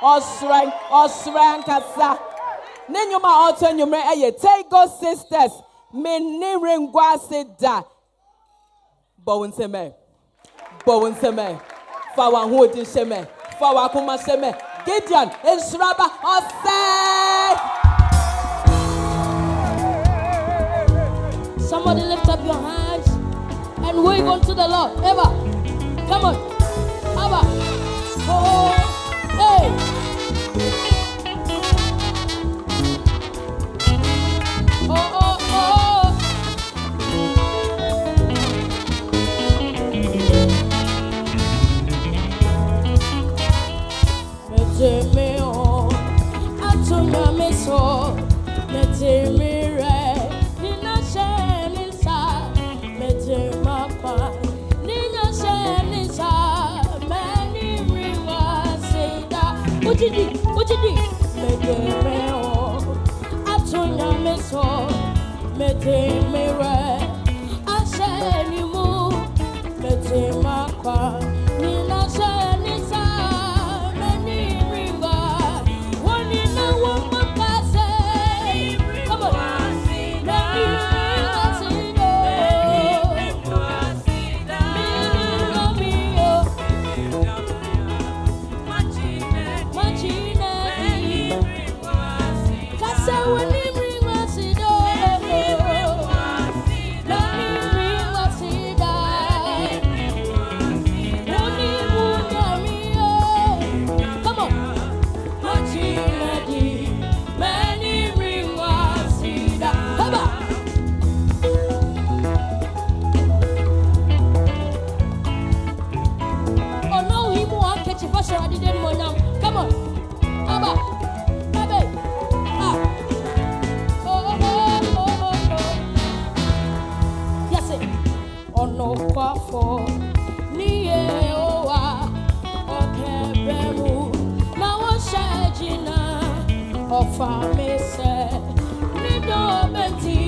Osran kasa. Nenyuma auto nyumre eye. Tego sisters. Menirengwa seda. Bowen seme. Fawa huodin seme. Fawa kuma seme. Gideon, NSOROMMA, OSEI. Somebody lift up your hands and wave unto the Lord. Eva, come on. Abba. Oh, hey. Oh. Me on, Atuahene me so, me re, nina shame inside, me mapa, nina shame inside, many rivers say that. Ujidi, me on, Atuahene me so, me re, I shame you move, me mapa, nina shame inside. Come on, Abba, baby, yes, oh no, for niye owa, okay, bemu, now shajina, of me say, nido benti.